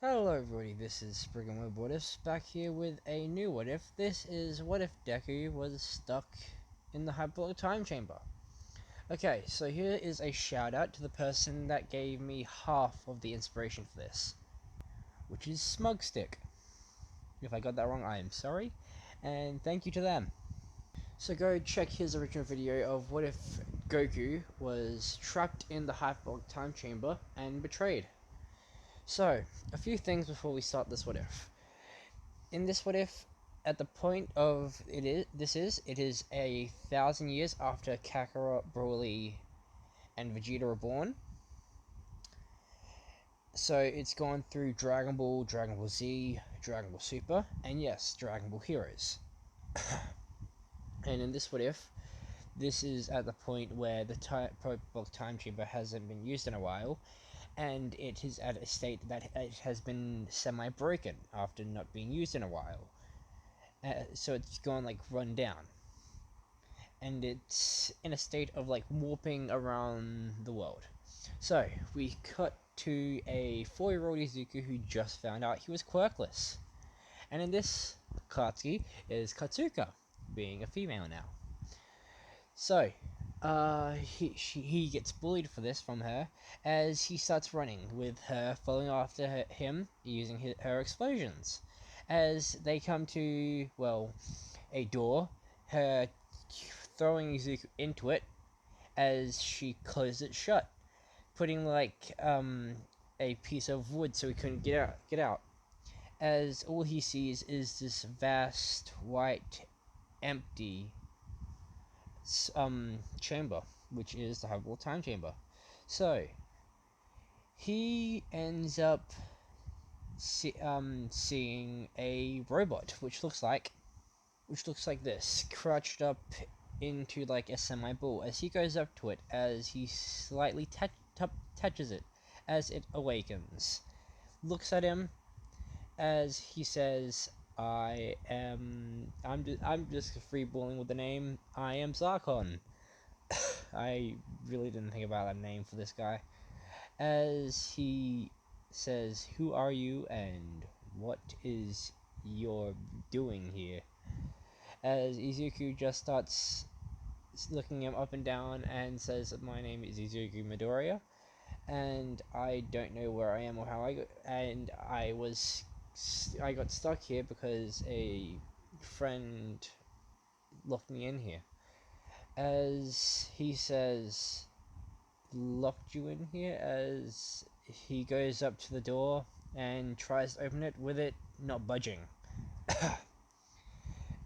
Hello everybody, this is Spriggan with What Ifs, back here with a new What If. This is what if Deku was stuck in the hyperbolic time chamber. Okay, so here is a shout out to the person that gave me half of the inspiration for this, which is Smugstick. If I got that wrong, I am sorry, and thank you to them. So go check his original video of what if Goku was trapped in the hyperbolic time chamber and betrayed. So, a few things before we start this what if. In this what if, at the point of it is 1,000 years after Kakarot, Broly, and Vegeta were born. So it's gone through Dragon Ball, Dragon Ball Z, Dragon Ball Super, and yes, Dragon Ball Heroes. And in this what if, this is at the point where the time chamber hasn't been used in a while, and it is at a state that it has been semi-broken after not being used in a while. So it's gone like run down, and it's in a state of like warping around the world. So we cut to a 4-year-old Izuku who just found out he was quirkless, and in this, Katsuki is Katsuka, being a female now. So he gets bullied for this from her as he starts running, with her following after him using her explosions. As they come to, well, a door, her throwing Izuku into it as she closes it shut, putting like a piece of wood so he couldn't get out. As all he sees is this vast, white, empty chamber, which is the hyperbolic time chamber. So he ends up seeing a robot which looks like this, crouched up into like a semi-ball. As he goes up to it, as he slightly touches it, as it awakens, looks at him as he says, I'm just freeballing with the name, I am Zarkon. I really didn't think about that name for this guy. As he says, who are you and what is your doing here? As Izuku just starts looking him up and down and says, my name is Izuku Midoriya, and I don't know where I am or how I got, and I got stuck here because a friend locked me in here. As he says, locked you in here, as he goes up to the door and tries to open it, with it not budging.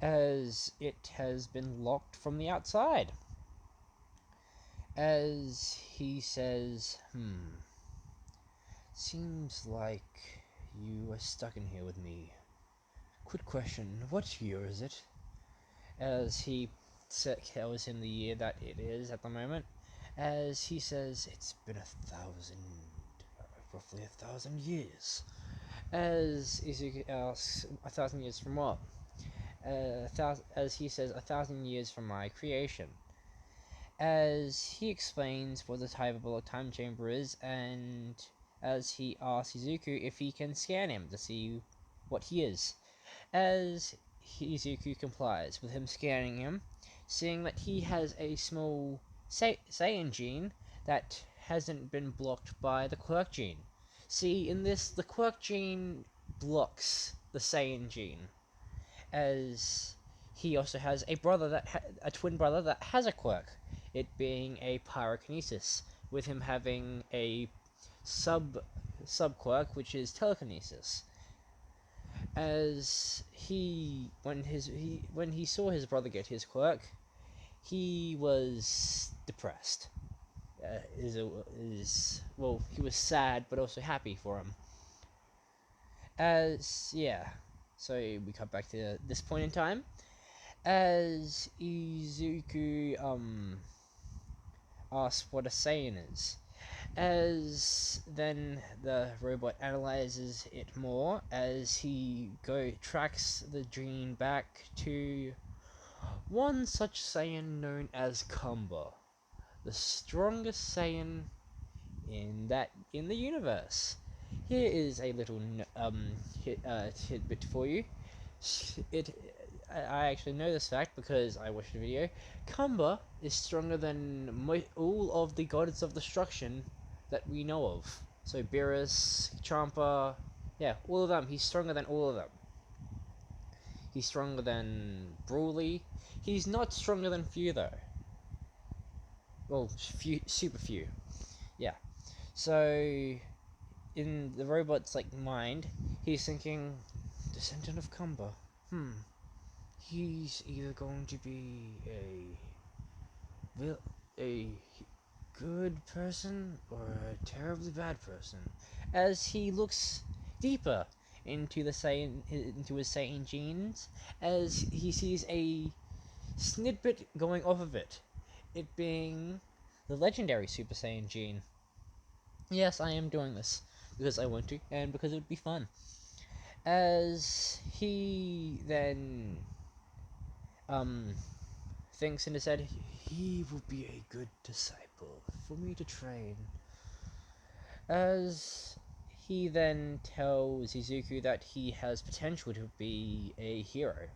As it has been locked from the outside. As he says, seems like you are stuck in here with me. Quick question, what year is it? As he tells him the year that it is at the moment. As he says, it's been roughly 1,000 years. As Izuku asks, 1,000 years from what? As he says, 1,000 years from my creation. As he explains what the hyperbolic time chamber is, and as he asks Izuku if he can scan him to see what he is. As Izuku complies with him scanning him, seeing that he has a small Saiyan gene that hasn't been blocked by the quirk gene. See, in this, the quirk gene blocks the Saiyan gene, as he also has a twin brother that has a quirk, it being a pyrokinesis, with him having a sub quirk which is telekinesis. As when he saw his brother get his quirk, he was depressed. He was sad but also happy for him. So we cut back to this point in time, as Izuku asks what a Saiyan is. As then the robot analyzes it more, as he tracks the gene back to one such Saiyan known as Kumba, the strongest Saiyan in the universe. Here is a little tidbit for you. It I actually know this fact because I watched a video. Kamba is stronger than all of the gods of destruction that we know of. So Beerus, Champa, yeah, all of them. He's stronger than all of them. He's stronger than Brawly. He's not stronger than few though. Well, few, super few. Yeah. So in the robot's like mind, he's thinking, descendant of Kamba. He's either going to be a good person or a terribly bad person. As he looks deeper into his Saiyan genes, as he sees a snippet going off of it, it being the legendary Super Saiyan gene. Yes, I am doing this because I want to and because it would be fun. As he then thinks in his head, he will be a good disciple for me to train. As he then tells Izuku that he has potential to be a hero.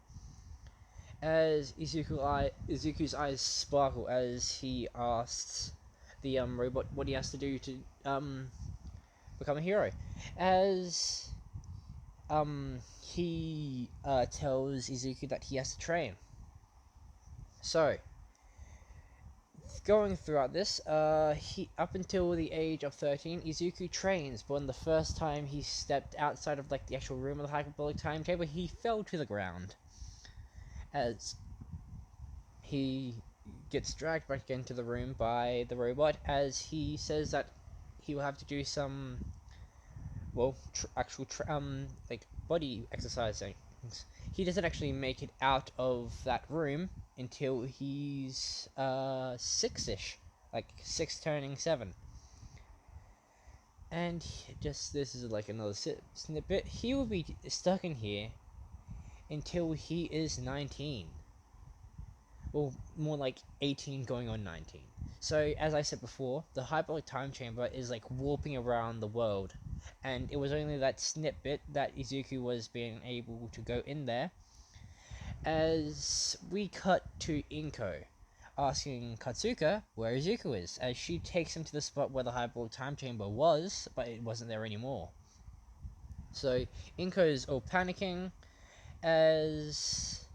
As Izuku's eyes sparkle as he asks the robot what he has to do to become a hero. As he tells Izuku that he has to train. So, going throughout this, he up until the age of 13, Izuku trains, but when the first time he stepped outside of like the actual room of the hyperbolic timetable, he fell to the ground. As he gets dragged back into the room by the robot, as he says that he will have to do some, well, like body exercising. He doesn't actually make it out of that room until he's 6ish, like 6 turning 7. And just this is like another snippet. He will be stuck in here until he is 19. Well, more like 18 going on 19. So, as I said before, the hyperbolic time chamber is like warping around the world. And it was only that snippet that Izuku was being able to go in there. As we cut to Inko asking Katsuka where Izuku is, as she takes him to the spot where the hyperbolic time chamber was, but it wasn't there anymore. So Inko's all panicking as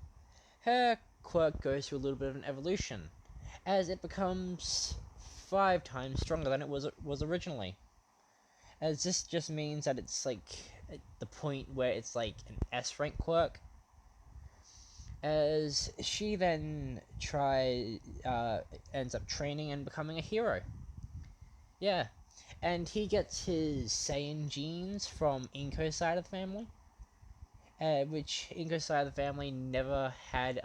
her quirk goes through a little bit of an evolution, as it becomes 5 times stronger than it was originally. As this just means that it's like at the point where it's like an S rank quirk. As she then ends up training and becoming a hero. Yeah, and he gets his Saiyan genes from Inko's side of the family. Which Inko's side of the family never had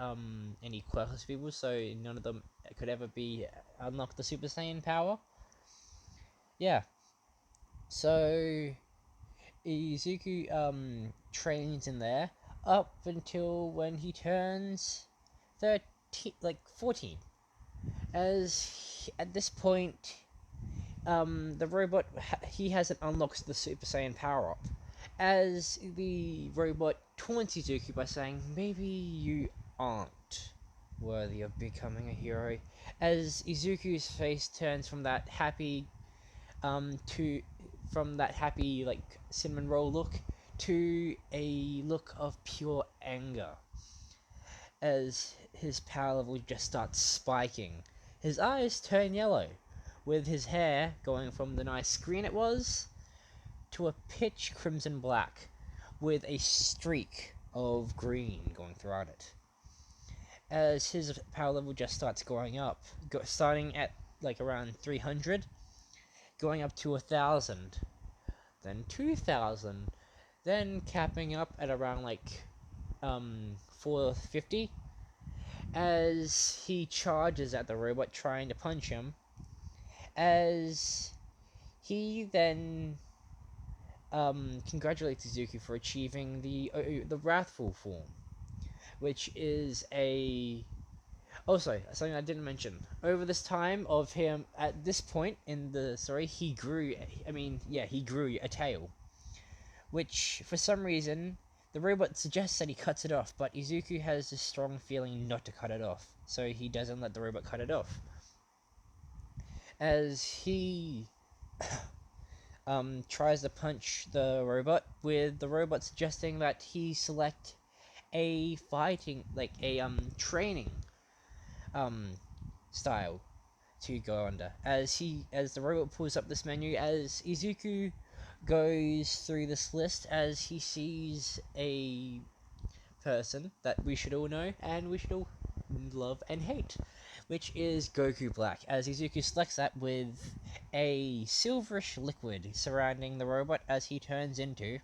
any quirkless people, so none of them could ever be unlock the Super Saiyan power. Yeah. So Izuku trains in there up until when he turns 14. As at this point, the robot he hasn't unlocked the Super Saiyan power up. As the robot taunts Izuku by saying, "Maybe you aren't worthy of becoming a hero." As Izuku's face turns from that happy, like cinnamon roll look to a look of pure anger. As his power level just starts spiking, his eyes turn yellow, with his hair going from the nice green it was to a pitch crimson black, with a streak of green going throughout it. As his power level just starts going up, starting at like around 300, going up to 1,000, then 2,000, then capping up at around like 450, as he charges at the robot trying to punch him, as he then congratulates Izuku for achieving the wrathful form, which is a... Oh, sorry, something I didn't mention. Over this time of him, at this point in the story, he grew a tail. which for some reason the robot suggests that he cuts it off, but Izuku has this strong feeling not to cut it off, so he doesn't let the robot cut it off. As he tries to punch the robot, with the robot suggesting that he select a fighting, like a training style to go under. As the robot pulls up this menu, as Izuku goes through this list, as he sees a person that we should all know and we should all love and hate, which is Goku Black, as Izuku selects that with a silverish liquid surrounding the robot as he turns into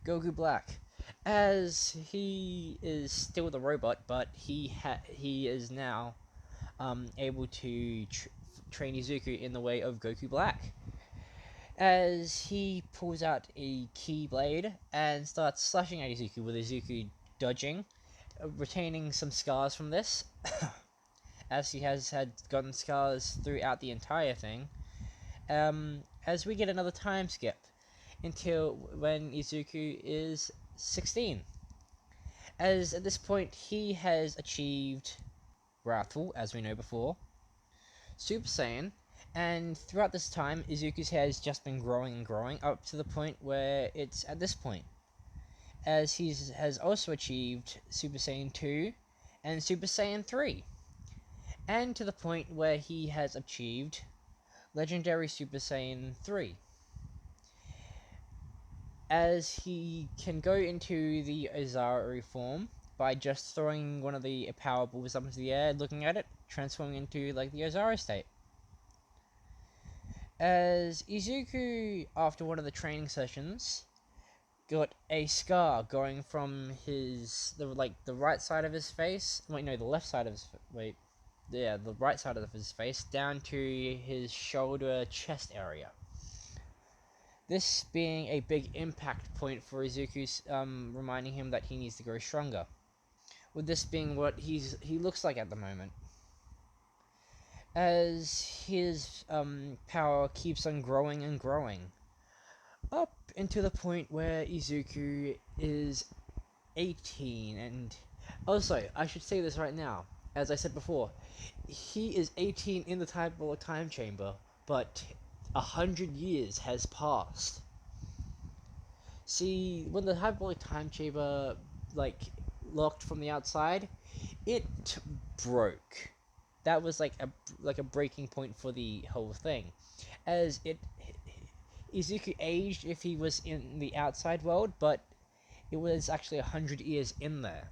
Goku Black. As he is still the robot, but he is now able to train Izuku in the way of Goku Black. As he pulls out a Keyblade and starts slashing at Izuku, with Izuku dodging, retaining some scars from this, as he has gotten scars throughout the entire thing. As we get another time skip until when Izuku is 16. As at this point he has achieved Wrathful, as we know before, Super Saiyan, and throughout this time Izuku's hair has just been growing and growing up to the point where it's at this point. As he has also achieved Super Saiyan 2 and Super Saiyan 3, and to the point where he has achieved Legendary Super Saiyan 3. As he can go into the Ozaru form by just throwing one of the power balls up into the air, looking at it, transforming into like the Ozaru state. As Izuku, after one of the training sessions, got a scar going from the right side of his face. Wait, no, the left side of his the right side of his face down to his shoulder chest area. This being a big impact point for Izuku, reminding him that he needs to grow stronger. With this being what he looks like at the moment. As his power keeps on growing and growing, up into the point where Izuku is 18, and also, I should say this right now, as I said before, he is 18 in the hyperbolic time chamber, but 100 years has passed. See, when the hyperbolic time chamber, locked from the outside, it broke. That was like a breaking point for the whole thing, as Izuku aged if he was in the outside world, but it was actually 100 years in there,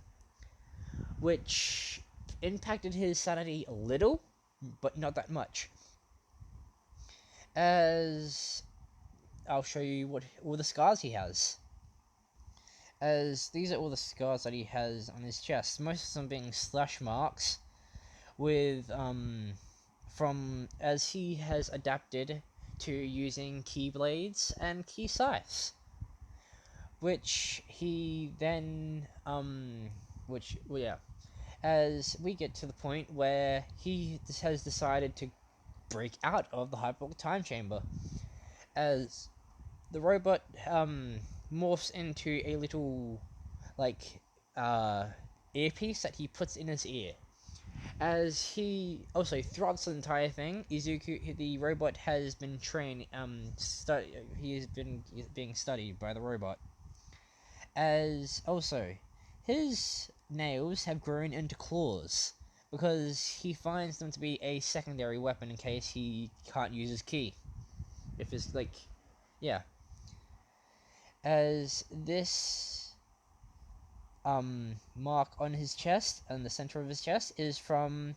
which impacted his sanity a little, but not that much. As I'll show you what all the scars he has. As these are all the scars that he has on his chest, most of them being slash marks, with from as he has adapted to using keyblades and key scythes, which he then as we get to the point where he has decided to break out of the hyperbolic time chamber, as the robot morphs into a little earpiece that he puts in his ear. As he also throughout this entire thing, Izuku, the robot, has been trained. He has been being studied by the robot. As also, his nails have grown into claws because he finds them to be a secondary weapon in case he can't use his ki. If it's as this mark on his chest and the center of his chest is from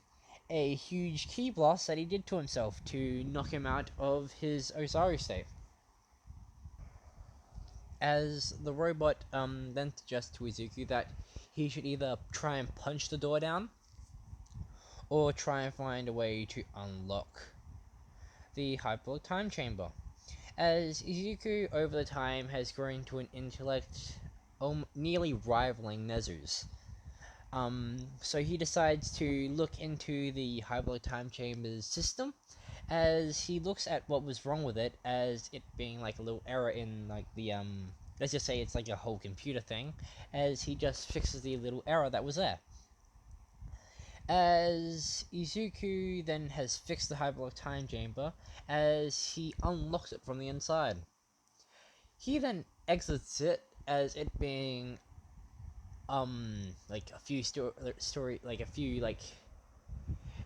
a huge ki blast that he did to himself to knock him out of his Ozaru state. As the robot then suggests to Izuku that he should either try and punch the door down or try and find a way to unlock the hyperbolic time chamber. As Izuku over the time has grown to an intellect nearly rivaling Nezu's. So he decides to look into the hyperbolic time chamber's system, as he looks at what was wrong with it, as it being like a little error in let's just say it's like a whole computer thing, as he just fixes the little error that was there. As Izuku then has fixed the hyperbolic time chamber, as he unlocks it from the inside. He then exits it as it being like a few story like a few like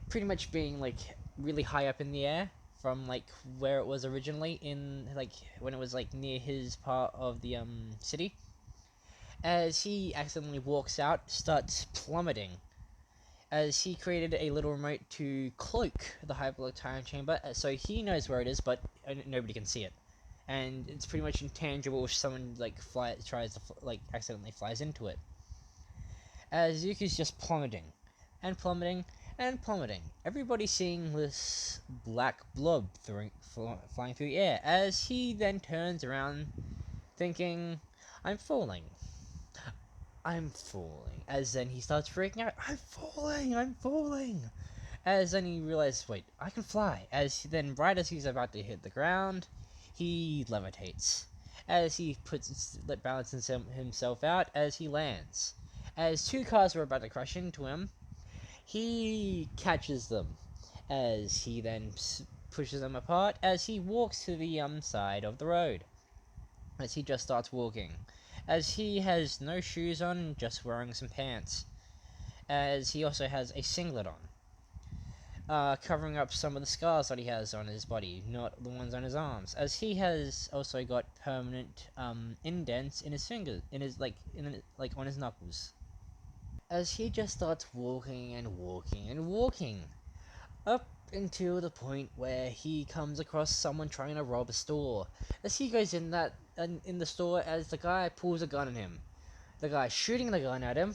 pretty much being like really high up in the air from like where it was originally in like when it was like near his part of the city. As he accidentally walks out, starts plummeting, as he created a little remote to cloak the hyperbolic time chamber, so he knows where it is, but nobody can see it, and it's pretty much intangible if someone like tries to like accidentally flies into it. As Zuku's just plummeting, and plummeting, and plummeting. Everybody seeing this black blob flying through the air, as he then turns around, thinking, "I'm falling. I'm falling." As then he starts freaking out, "I'm falling! I'm falling!" As then he realizes, wait, I can fly. As then, right as he's about to hit the ground, he levitates. As he balances himself out as he lands. As two cars were about to crash into him, he catches them. As he then pushes them apart, as he walks to the side of the road. As he just starts walking. As he has no shoes on, just wearing some pants. As he also has a singlet on, covering up some of the scars that he has on his body, not the ones on his arms. As he has also got permanent indents in his fingers, on his knuckles. As he just starts walking and walking and walking, up until the point where he comes across someone trying to rob a store. As he goes in the store, as the guy pulls a gun on him, the guy shooting the gun at him,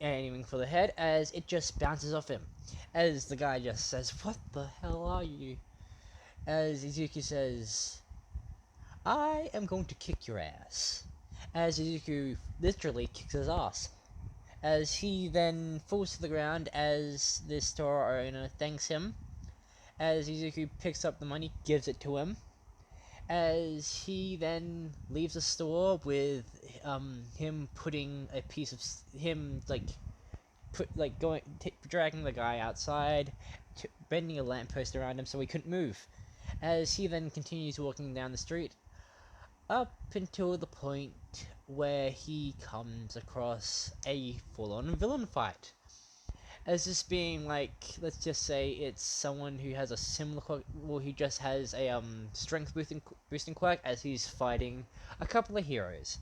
aiming for the head, as it just bounces off him. As the guy just says, "What the hell are you?" As Izuku says, "I am going to kick your ass." As Izuku literally kicks his ass. As he then falls to the ground, as the store owner thanks him. As Izuku picks up the money, gives it to him. As he then leaves the store with him putting a piece of him dragging the guy outside, bending a lamppost around him so he couldn't move. As he then continues walking down the street, up until the point where he comes across a full-on villain fight. As this being like, let's just say it's someone who has a similar quirk, well, he just has a strength boosting quirk, as he's fighting a couple of heroes.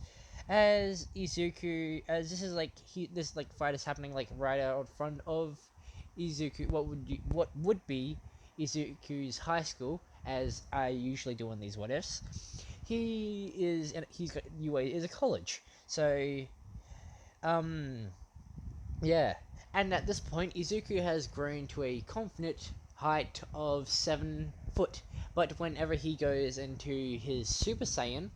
As Izuku, as this is like this like fight is happening like right out in front of Izuku, what would be Izuku's high school, as I usually do on these what ifs. UA is a college, so yeah. And at this point, Izuku has grown to a confident height of 7 foot. But whenever he goes into his Super Saiyan,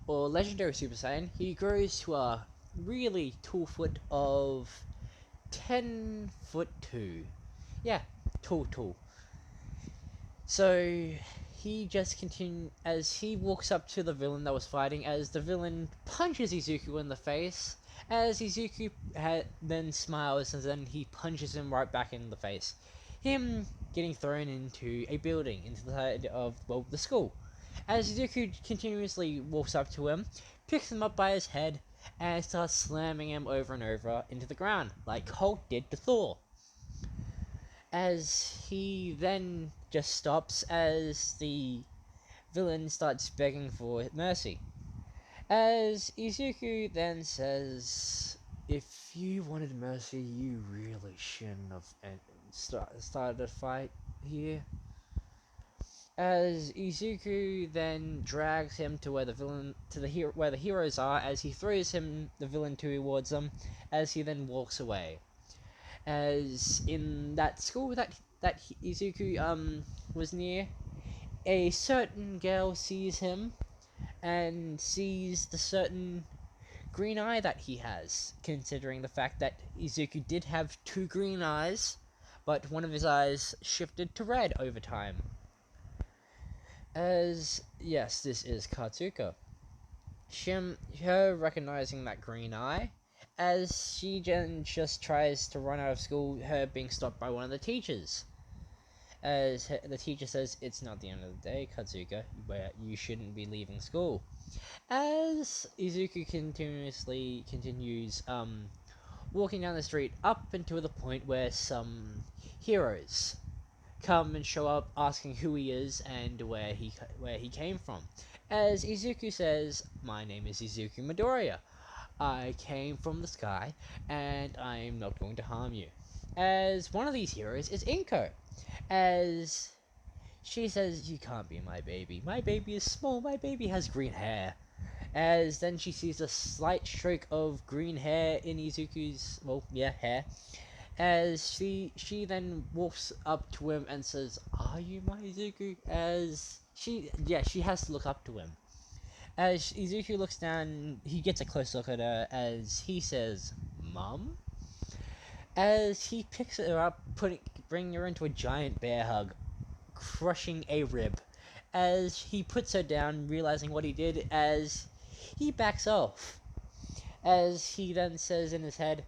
or Legendary Super Saiyan, he grows to a really tall foot of 10 foot 2. Yeah, tall. So he just continues as he walks up to the villain that was fighting, as the villain punches Izuku in the face, as Izuku then smiles, and then he punches him right back in the face. Him getting thrown into a building, into the side of, well, the school. As Izuku continuously walks up to him, picks him up by his head, and starts slamming him over and over into the ground, like Hulk did to Thor. As he then just stops, as the villain starts begging for mercy. As Izuku then says, "If you wanted mercy, you really shouldn't have started a fight here." As Izuku then drags him to where where the heroes are, as he throws the villain towards them, as he then walks away. As in that school that Izuku was near, a certain girl sees him and sees the certain green eye that he has, considering the fact that Izuku did have 2 green eyes, but one of his eyes shifted to red over time. As, yes, this is Katsuka. her recognizing that green eye, as she then just tries to run out of school, her being stopped by one of the teachers. As the teacher says, "It's not the end of the day, Katsuka, where you shouldn't be leaving school." As Izuku continues walking down the street up until the point where some heroes come and show up asking who he is and where he came from. As Izuku says, "My name is Izuku Midoriya. I came from the sky and I'm not going to harm you." As one of these heroes is Inko. As she says, "You can't be my baby. My baby is small. My baby has green hair." As then she sees a slight stroke of green hair in Izuku's, hair. As she then walks up to him and says, "Are you my Izuku?" As she has to look up to him. As Izuku looks down, he gets a close look at her as he says, "Mum?" As he picks her up, bringing her into a giant bear hug, crushing a rib. As he puts her down, realizing what he did, as he backs off. As he then says in his head,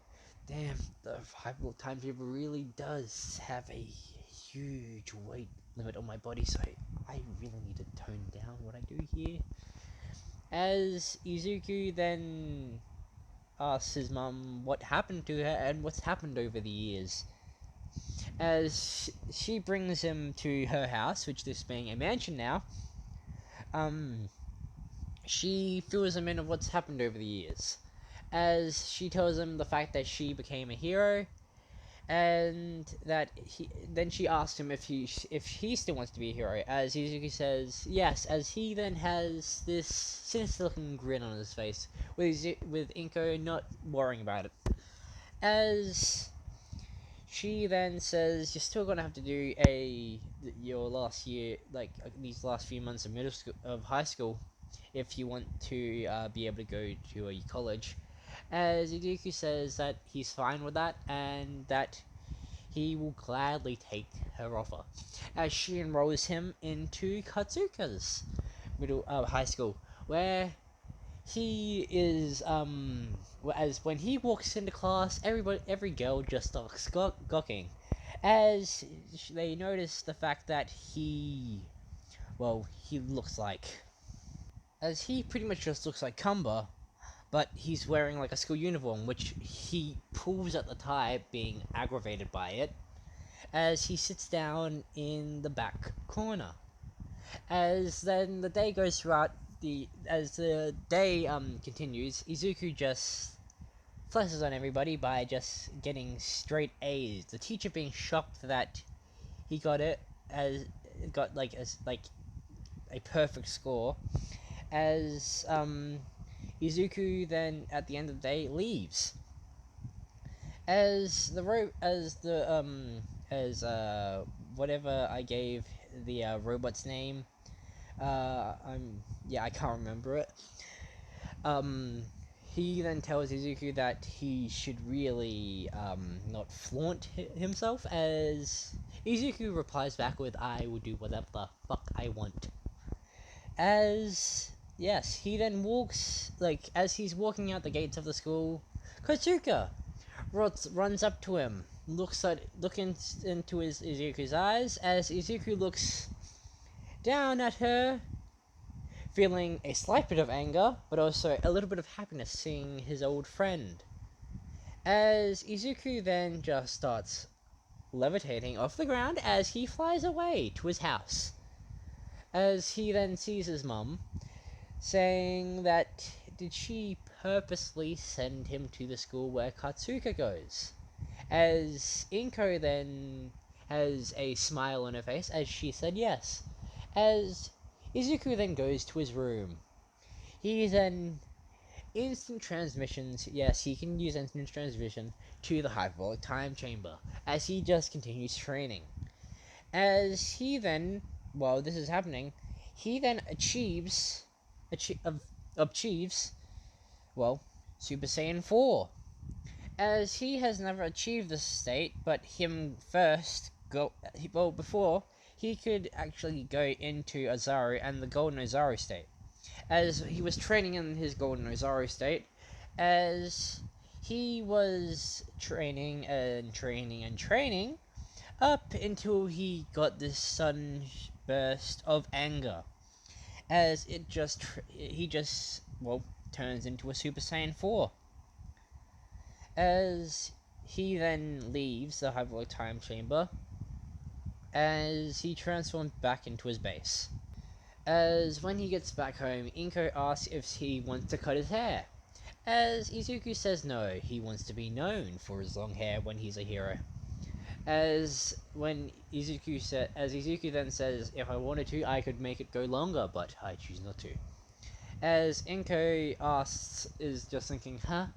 "Damn, the hyperbolic timetable really does have a huge weight limit on my body, so I really need to tone down what I do here." As Izuku then asks his mum what happened to her and what's happened over the years. As she brings him to her house, which this being a mansion now, she fills him in of what's happened over the years. As she tells him the fact that she became a hero, and that then she asks him if he still wants to be a hero. As Izuku says yes, as he then has this sinister looking grin on his face, with Inko not worrying about it. As she then says, "You're still gonna have to do your last year, like these last few months of high school, if you want to be able to go to a college." As Izuku says that he's fine with that and that he will gladly take her offer, as she enrolls him into Katsuka's high school, where he is as when he walks into class, every girl just starts gawking, as they notice the fact that he looks like, as he pretty much just looks like Kumba, but he's wearing like a school uniform, which he pulls at the tie, being aggravated by it, as he sits down in the back corner. As then the day goes throughout, as the day continues, Izuku just flashes on everybody by just getting straight A's. The teacher being shocked that he got as a perfect score. As Izuku then at the end of the day leaves. As whatever I gave the robot's name, I can't remember it. He then tells Izuku that he should really not flaunt himself, as Izuku replies back with, "I will do whatever the fuck I want." As yes, he then walks, as he's walking out the gates of the school, Katsuka runs up to him, looks into Izuku's eyes, as Izuku looks down at her, feeling a slight bit of anger, but also a little bit of happiness seeing his old friend. As Izuku then just starts levitating off the ground as he flies away to his house. As he then sees his mum, saying that did she purposely send him to the school where Katsuka goes? As Inko then has a smile on her face as she said yes. As Izuku then goes to his room, he then instant transmissions, yes, he can use instant transmission to the hyperbolic time chamber as he just continues training. As he then, while this is happening, he then achieves Super Saiyan 4. As he has never achieved this state, but him first before he could actually go into Azaru and the Golden Azaru state. as he was training in his Golden Ozaru state, as he was training and training and training up until he got this sudden burst of anger, as he just well turns into a Super Saiyan 4, as he then leaves the hyperbolic time chamber, as he transforms back into his base. As when he gets back home, Inko asks if he wants to cut his hair, as Izuku says no, he wants to be known for his long hair when he's a hero. As Izuku then says, if I wanted to, I could make it go longer, but I choose not to. As Inko asks, is just thinking, huh?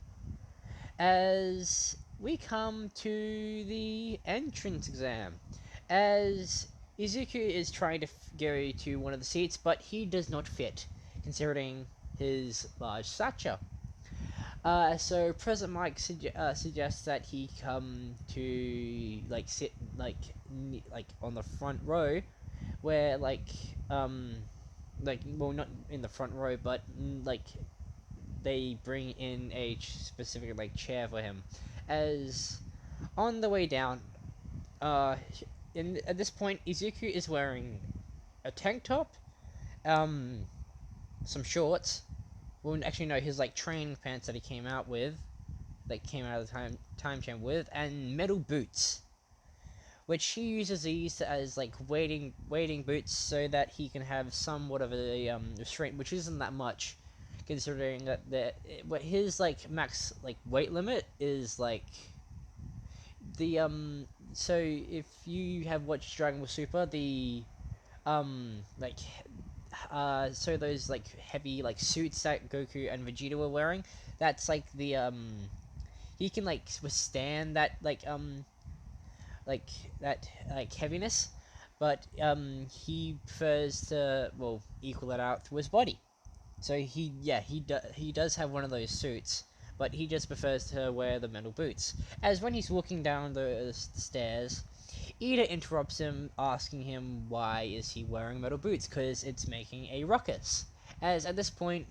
As we come to the entrance exam, as Izuku is trying to go to one of the seats, but he does not fit, considering his large stature. So President Mike suggests that he come to sit on the front row, where well, not in the front row, but they bring in a specific chair for him. As on the way down, at this point, Izuku is wearing a tank top, some shorts. Well, actually, no, his training pants that he came out with, came out of the time chamber with, and metal boots, which he uses these as wading boots so that he can have somewhat of a restraint, which isn't that much, considering that his max weight limit is the So if you have watched Dragon Ball Super, the so those heavy suits that Goku and Vegeta were wearing, that's the he can withstand that that heaviness, but he prefers to equal it out through his body. So he does have one of those suits, but he just prefers to wear the metal boots. As when he's walking down the stairs, Ida interrupts him, asking him why is he wearing metal boots, because it's making a ruckus. As at this point,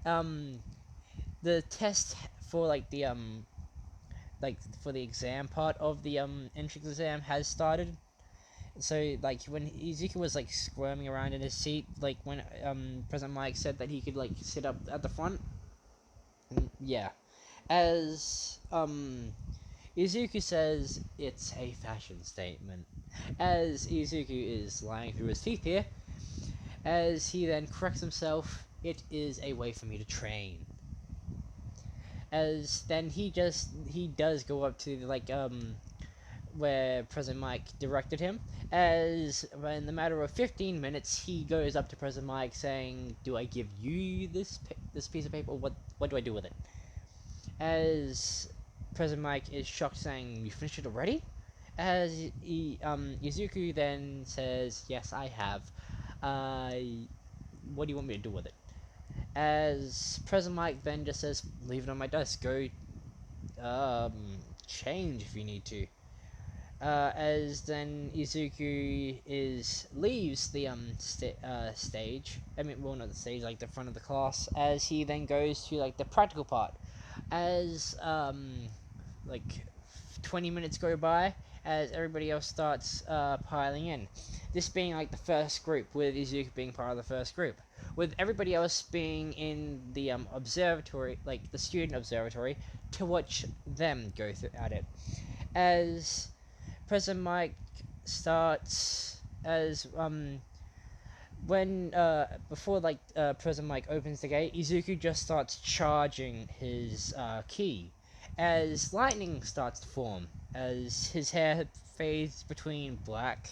the test for for the exam part of the entrance exam has started. So when Izuku was squirming around in his seat, when President Mike said that he could sit up at the front, yeah, as Izuku says it's a fashion statement. As Izuku is lying through his teeth here, as he then corrects himself, it is a way for me to train. As then he does go up to where President Mike directed him, as in the matter of 15 minutes he goes up to President Mike saying, do I give you this piece of paper, or what do I do with it? As President Mike is shocked, saying, you finished it already? As Izuku then says, yes, I have. What do you want me to do with it? As President Mike then just says, leave it on my desk, go change if you need to. As then Izuku leaves the stage. I mean, well, not the stage, the front of the class. As he then goes to the practical part. As 20 minutes go by, as everybody else starts piling in. This being the first group, with Izuku being part of the first group, with everybody else being in the observatory, the student observatory, to watch them go at it. As President Mike starts, as when before President Mike opens the gate, Izuku just starts charging his ki, as lightning starts to form, as his hair fades between black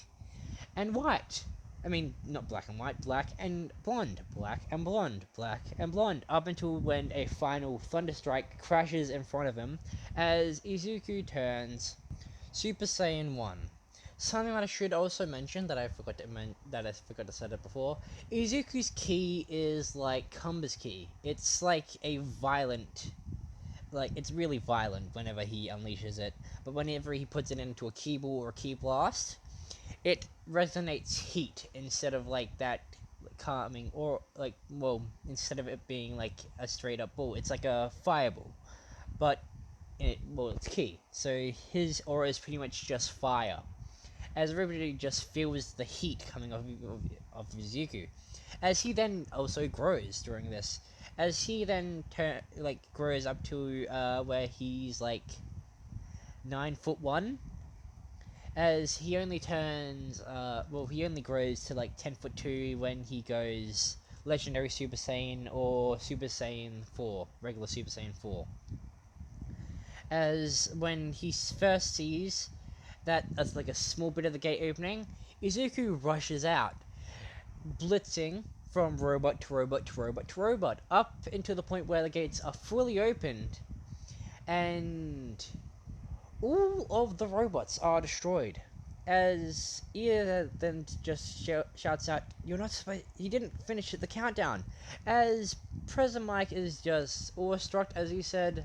and white. I mean, not black and white, black and blonde, black and blonde, black and blonde, up until when a final thunderstrike crashes in front of him, as Izuku turns Super Saiyan 1. Something that I should also mention that I forgot to set it before. Izuku's ki is like Kumba's ki. It's a violent, it's really violent whenever he unleashes it. But whenever he puts it into a ki ball or a ki blast, it resonates heat instead of that calming, or like, well, instead of it being like a straight up ball, it's like a fireball, but it's key. So his aura is pretty much just fire, as everybody just feels the heat coming of Izuku, as he then also grows during this, as he then grows up to where he's like 9 foot 1, as he only turns he only grows to like 10 foot 2 when he goes legendary Super Saiyan or Super Saiyan 4, regular Super Saiyan 4. As when he first sees that as like a small bit of the gate opening, Izuku rushes out, blitzing from robot to robot to robot to robot, up until the point where the gates are fully opened, and all of the robots are destroyed. As Ia then just shouts out, "You're not supposed. He didn't finish the countdown." As President Mike is just awestruck, as he said,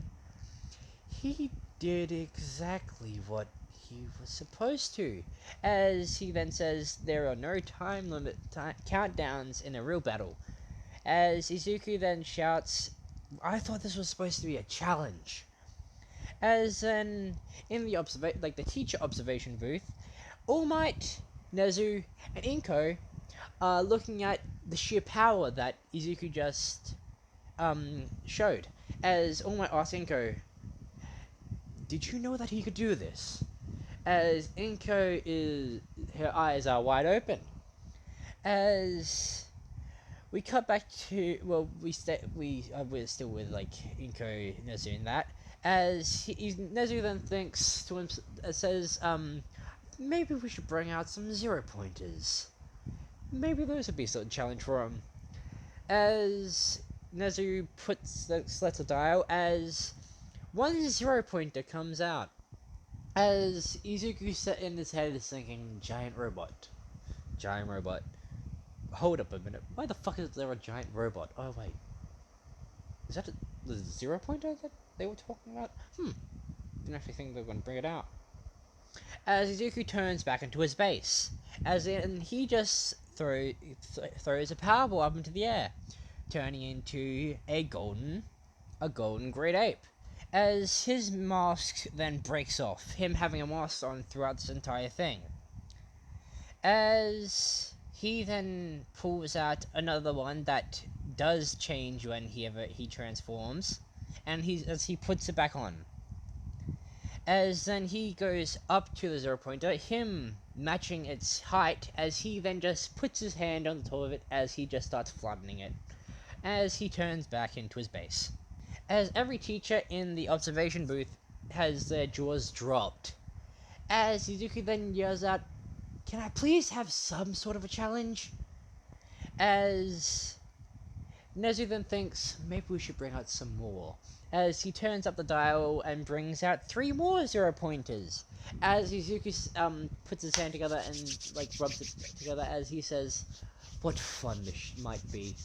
"He did exactly what he was supposed to." As he then says, "There are no time limit countdowns in a real battle." As Izuku then shouts, "I thought this was supposed to be a challenge." As then in the the teacher observation booth, All Might, Nezu, and Inko are looking at the sheer power that Izuku just showed. As All Might asks Inko, "Did you know that he could do this?" As Inko her eyes are wide open. As we cut back to, well, we're still with like Inko, Nezu, and that. As Nezu then thinks to him, says, maybe we should bring out some 0-pointers. Maybe those would be sort of challenge for him." As Nezu selects a dial, as one 0-pointer comes out. As Izuku set in his head is thinking, giant robot. Hold up a minute. Why the fuck is there a giant robot? Oh wait, is that the 0-pointer that they were talking about? Didn't actually think they were going to bring it out. As Izuku turns back into his base, as in he just throws a powerball up into the air, turning into a golden great ape. As his mask then breaks off, him having a mask on throughout this entire thing. As he then pulls out another one that does change when he transforms, and as he puts it back on. As then he goes up to the 0-pointer, him matching its height, as he then just puts his hand on the top of it as he just starts flattening it, as he turns back into his base. As every teacher in the observation booth has their jaws dropped, as Izuku then yells out, "Can I please have some sort of a challenge?" As Nezu then thinks, maybe we should bring out some more. As he turns up the dial and brings out 3 more 0-pointers. As Izuku puts his hand together and like rubs it together as he says, "What fun this might be."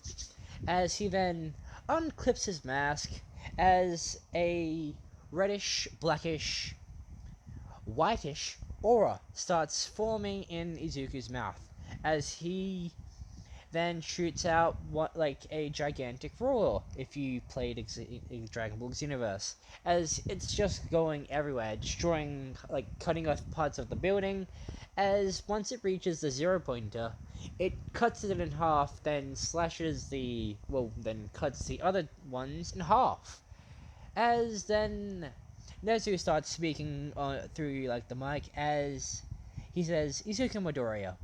As he then unclips his mask, as a reddish, blackish, whitish aura starts forming in Izuku's mouth, as he then shoots out a gigantic roar if you played Dragon Ball Xenoverse, as it's just going everywhere, destroying, cutting off parts of the building, as once it reaches the 0-pointer, it cuts it in half, then then cuts the other ones in half. As then Nezu starts speaking through the mic, as he says, "Izuku Midoriya,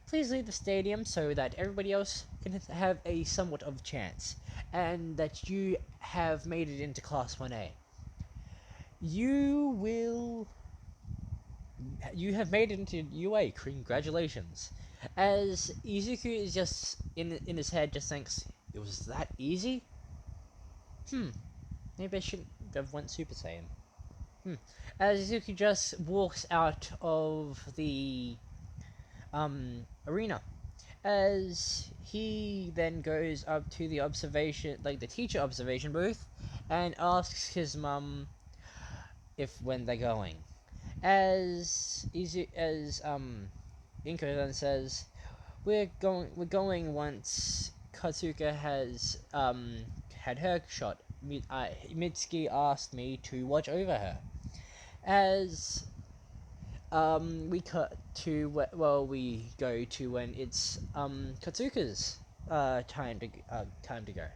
please leave the stadium so that everybody else can have a somewhat of a chance, and that you have made it into Class 1A. You have made it into UA, congratulations." As Izuku is just, in his head, just thinks, it was that easy? Maybe I shouldn't have went Super Saiyan. As Izuku just walks out of the arena, as he then goes up to the teacher observation booth, and asks his mum when they're going. As Inko then says, we're going once Katsuka has had her shot. Mitsuki asked me to watch over her. As we cut to we go to when it's Katsuka's time to go,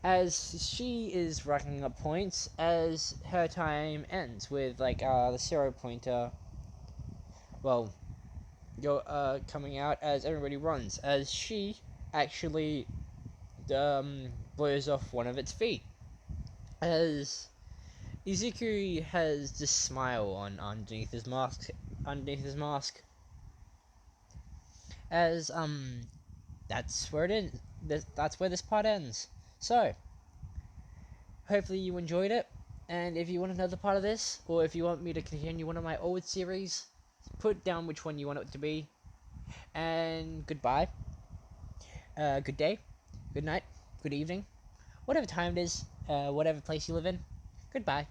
as she is racking up points as her time ends with like the 0 pointer well go coming out as everybody runs, as she actually blows off one of its feet, as Izuku has this smile on underneath his mask, as that's where it ends. That's where this part ends. So hopefully you enjoyed it, and if you want another part of this, or if you want me to continue one of my old series, put down which one you want it to be. And goodbye, good day, good night, good evening, whatever time it is, whatever place you live in. Goodbye.